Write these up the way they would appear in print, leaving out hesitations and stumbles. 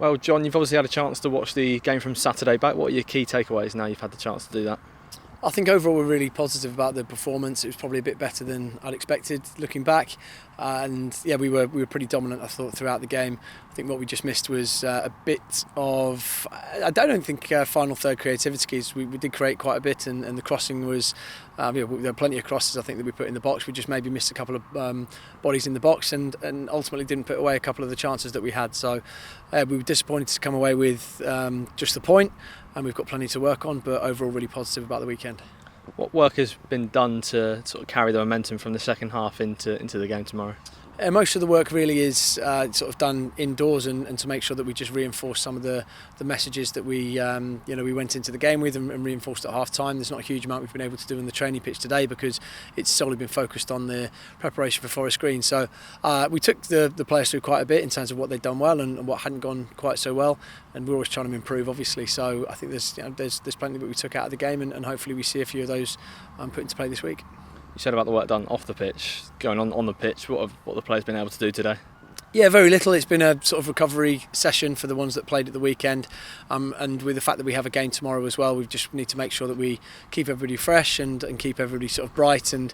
Well, John, you've obviously had a chance to watch the game from Saturday back. What are your key takeaways now you've had the chance to do that? I think overall we're really positive about the performance. It was probably a bit better than I'd expected looking back, and yeah, we were pretty dominant, I thought, throughout the game. I think what we just missed was a bit of, I don't think final third creativity, because we did create quite a bit, and the crossing was, there were plenty of crosses I think that we put in the box. We just maybe missed a couple of bodies in the box, and ultimately didn't put away a couple of the chances that we had. So we were disappointed to come away with just the point, and we've got plenty to work on, but overall really positive about the weekend. What work has been done to sort of carry the momentum from the second half into the game tomorrow? Most of the work really is sort of done indoors, and to make sure that we just reinforce some of the messages that we went into the game with, and reinforced at half time. There's not a huge amount we've been able to do in the training pitch today because it's solely been focused on the preparation for Forest Green. So we took the players through quite a bit in terms of what they'd done well and what hadn't gone quite so well, and we're always trying to improve, obviously. So I think there's plenty that we took out of the game, and hopefully we see a few of those put into play this week. You said about the work done off the pitch, going on the pitch. What have the players been able to do today? Yeah, very little. It's been a sort of recovery session for the ones that played at the weekend, and with the fact that we have a game tomorrow as well, we just need to make sure that we keep everybody fresh and keep everybody sort of bright. And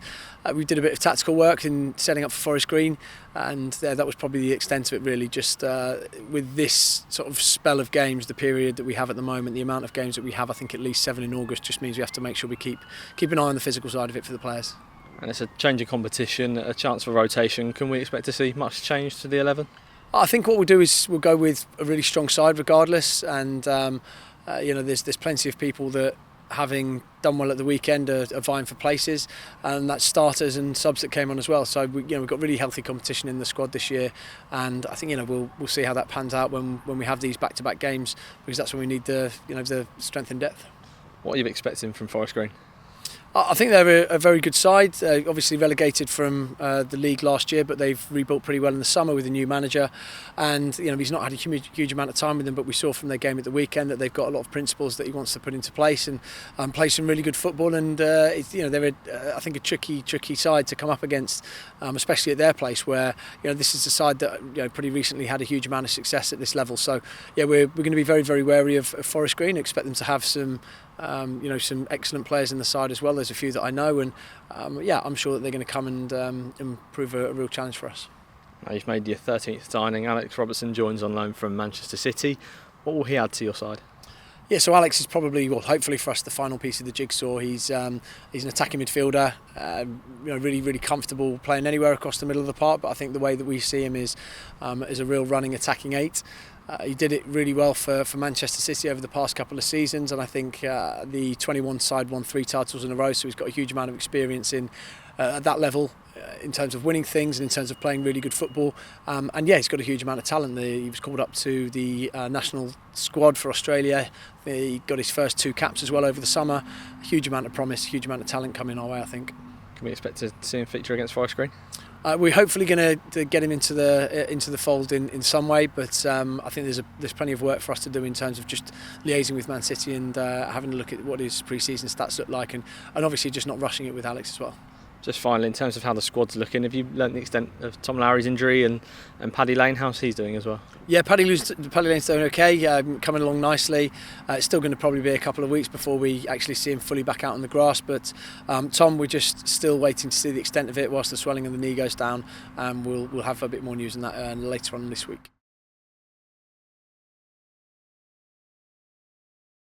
we did a bit of tactical work in setting up for Forest Green, and that was probably the extent of it really. Just with this sort of spell of games, the period that we have at the moment, the amount of games that we have, I think at least 7 in August, just means we have to make sure we keep an eye on the physical side of it for the players. And it's a change of competition, a chance for rotation. Can we expect to see much change to the 11? I think what we'll do is we'll go with a really strong side regardless, and there's plenty of people that, having done well at the weekend, are vying for places, and that's starters and subs that came on as well. So we've got really healthy competition in the squad this year, and I think we'll see how that pans out when we have these back-to-back games, because that's when we need the strength and depth. What are you expecting from Forest Green? I think they're a very good side. Obviously relegated from the league last year, but they've rebuilt pretty well in the summer with a new manager, and he's not had a huge amount of time with them, but we saw from their game at the weekend that they've got a lot of principles that he wants to put into place, and play some really good football. And they're I think a tricky side to come up against, especially at their place, where this is a side that pretty recently had a huge amount of success at this level. So yeah, we're going to be very, very wary of Forest Green. Expect them to have some excellent players in the side as well. There's a few that I know, and I'm sure that they're going to come and prove a real challenge for us. Now you've made your 13th signing. Alex Robertson joins on loan from Manchester City. What will he add to your side? Yeah, so Alex is probably, hopefully for us, the final piece of the jigsaw. He's an attacking midfielder, really comfortable playing anywhere across the middle of the park. But I think the way that we see him is a real running attacking 8. He did it really well for Manchester City over the past couple of seasons, and I think the 21 side won 3 titles in a row, so he's got a huge amount of experience at that level in terms of winning things and in terms of playing really good football. And yeah, he's got a huge amount of talent. He was called up to the national squad for Australia. He got his first 2 caps as well over the summer. A huge amount of promise, huge amount of talent coming our way, I think. Can we expect to see him feature against Forest Green? We're hopefully going to get him into the fold in some way, but I think there's plenty of work for us to do in terms of just liaising with Man City and having a look at what his pre-season stats look like, and obviously just not rushing it with Alex as well. Just finally, in terms of how the squad's looking, have you learnt the extent of Tom Lowry's injury and Paddy Lane? How's he doing as well? Yeah, Paddy Lane's doing okay, coming along nicely. It's still going to probably be a couple of weeks before we actually see him fully back out on the grass, but Tom, we're just still waiting to see the extent of it whilst the swelling of the knee goes down. We'll have a bit more news on that later on this week.